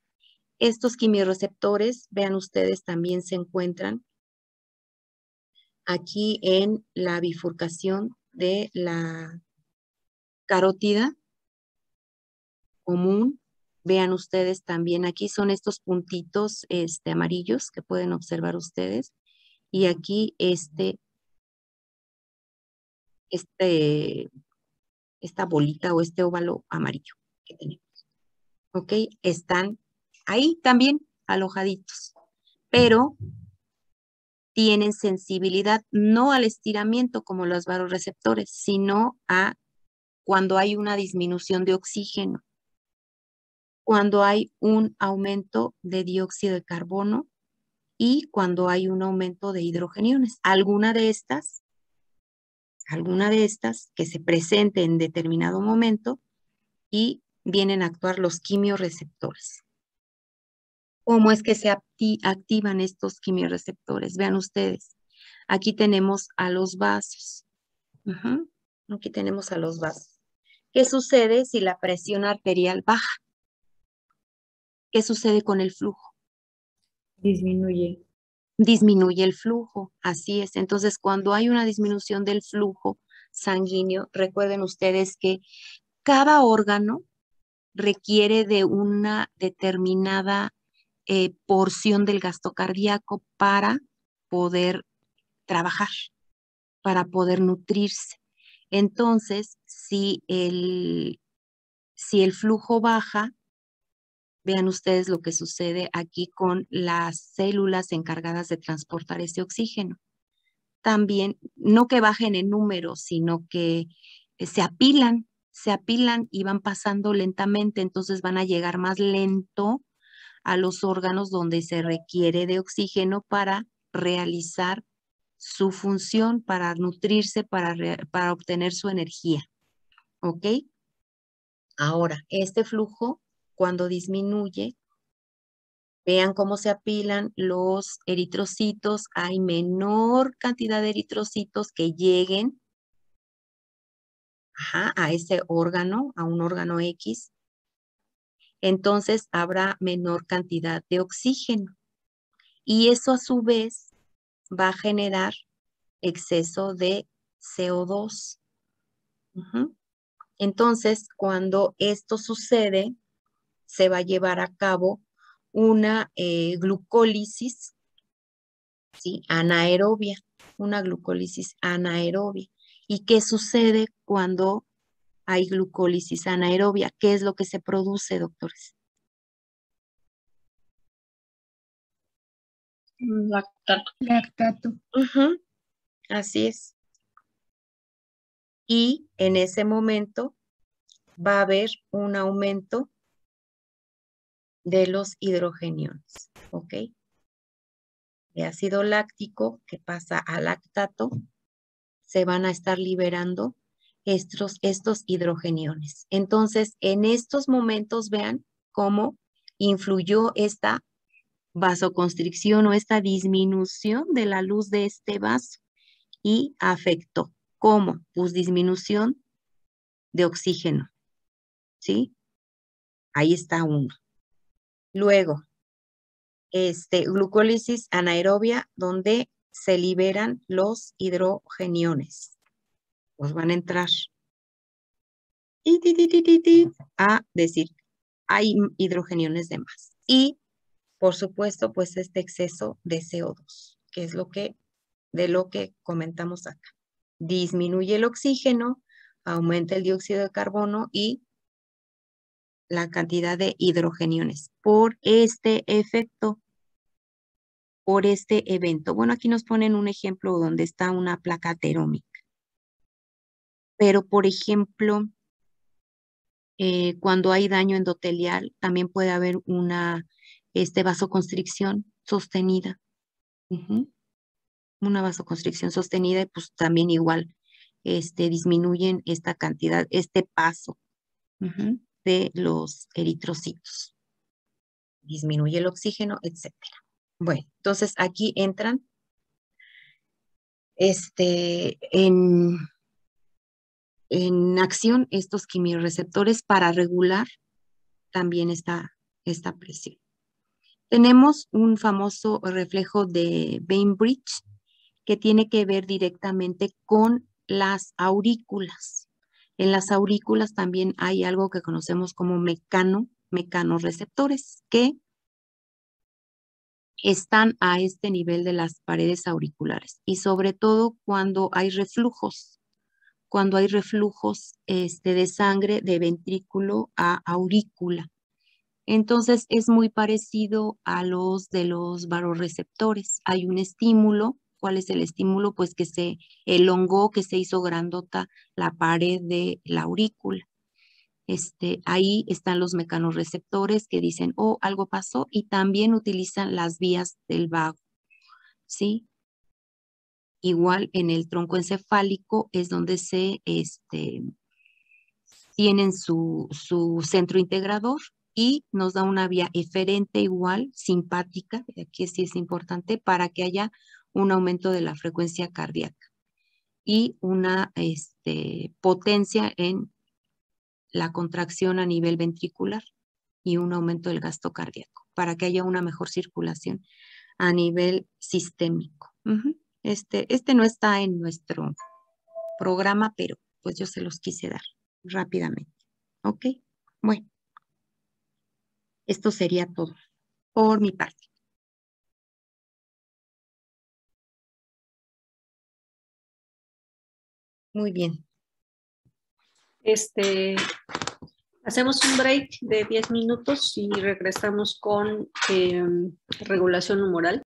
Estos quimiorreceptores, vean ustedes, también se encuentran aquí en la bifurcación de la carótida común. Vean ustedes también, aquí son estos puntitos amarillos que pueden observar ustedes. Y aquí esta bolita o este óvalo amarillo que tenemos. ¿Ok? Están ahí también alojaditos, pero tienen sensibilidad no al estiramiento como los vasoreceptores, sino a cuando hay una disminución de oxígeno, cuando hay un aumento de dióxido de carbono y cuando hay un aumento de hidrogeniones. Alguna de estas que se presente en determinado momento y vienen a actuar los quimiorreceptores. ¿Cómo es que se activan estos quimiorreceptores? Vean ustedes, aquí tenemos a los vasos. Aquí tenemos a los vasos. ¿Qué sucede si la presión arterial baja? ¿Qué sucede con el flujo? Disminuye. Disminuye el flujo, así es. Entonces, cuando hay una disminución del flujo sanguíneo, recuerden ustedes que cada órgano requiere de una determinada porción del gasto cardíaco para poder trabajar, para poder nutrirse. Entonces, si el flujo baja, vean ustedes lo que sucede aquí con las células encargadas de transportar ese oxígeno. También, no que bajen en número, sino que se apilan y van pasando lentamente, entonces van a llegar más lento a los órganos donde se requiere de oxígeno para realizar su función, para nutrirse, para obtener su energía. ¿Ok? Ahora, este flujo, cuando disminuye, vean cómo se apilan los eritrocitos. Hay menor cantidad de eritrocitos que lleguen a ese órgano, a un órgano X. entonces habrá menor cantidad de oxígeno. Y eso a su vez va a generar exceso de CO2. Entonces, cuando esto sucede, se va a llevar a cabo una glucólisis, ¿sí? Anaerobia, una glucólisis anaerobia. ¿Y qué sucede cuando hay glucólisis anaerobia? ¿Qué es lo que se produce, doctores? Lactato. Lactato. Así es. Y en ese momento va a haber un aumento de los hidrogeniones, ¿ok? De ácido láctico que pasa a lactato, se van a estar liberando estos hidrogeniones. Entonces, en estos momentos, vean cómo influyó esta vasoconstricción o esta disminución de la luz de este vaso y afectó. ¿Cómo? Pues disminución de oxígeno, ¿sí? Ahí está uno. Luego, glucólisis anaerobia, donde se liberan los hidrogeniones. Pues van a entrar a decir, hay hidrogeniones de más. Y, por supuesto, pues este exceso de CO2, que es de lo que comentamos acá. Disminuye el oxígeno, aumenta el dióxido de carbono y la cantidad de hidrogeniones por este efecto, por este evento. Bueno, aquí nos ponen un ejemplo donde está una placa aterómica. Pero, por ejemplo, cuando hay daño endotelial, también puede haber una vasoconstricción sostenida. Una vasoconstricción sostenida y pues también igual disminuyen esta cantidad, este paso de los eritrocitos. Disminuye el oxígeno, etc. Bueno, entonces aquí entran en acción estos quimiorreceptores para regular también esta presión. Tenemos un famoso reflejo de Bainbridge que tiene que ver directamente con las aurículas. En las aurículas también hay algo que conocemos como mecanorreceptores que están a este nivel de las paredes auriculares y sobre todo cuando hay reflujos. Cuando hay reflujos de sangre de ventrículo a aurícula. Entonces es muy parecido a los de los vasoreceptores. Hay un estímulo. ¿Cuál es el estímulo? Pues que se elongó, que se hizo grandota la pared de la aurícula. Ahí están los mecanorreceptores que dicen, oh, algo pasó, y también utilizan las vías del vago, ¿sí? Igual en el tronco encefálico es donde tienen su centro integrador y nos da una vía eferente igual, simpática, aquí sí es importante, para que haya un aumento de la frecuencia cardíaca y una potencia en la contracción a nivel ventricular y un aumento del gasto cardíaco, para que haya una mejor circulación a nivel sistémico. Este no está en nuestro programa, pero pues yo se los quise dar rápidamente. ¿Ok? Bueno, esto sería todo por mi parte. Muy bien. Hacemos un break de 10 minutos y regresamos con regulación humoral.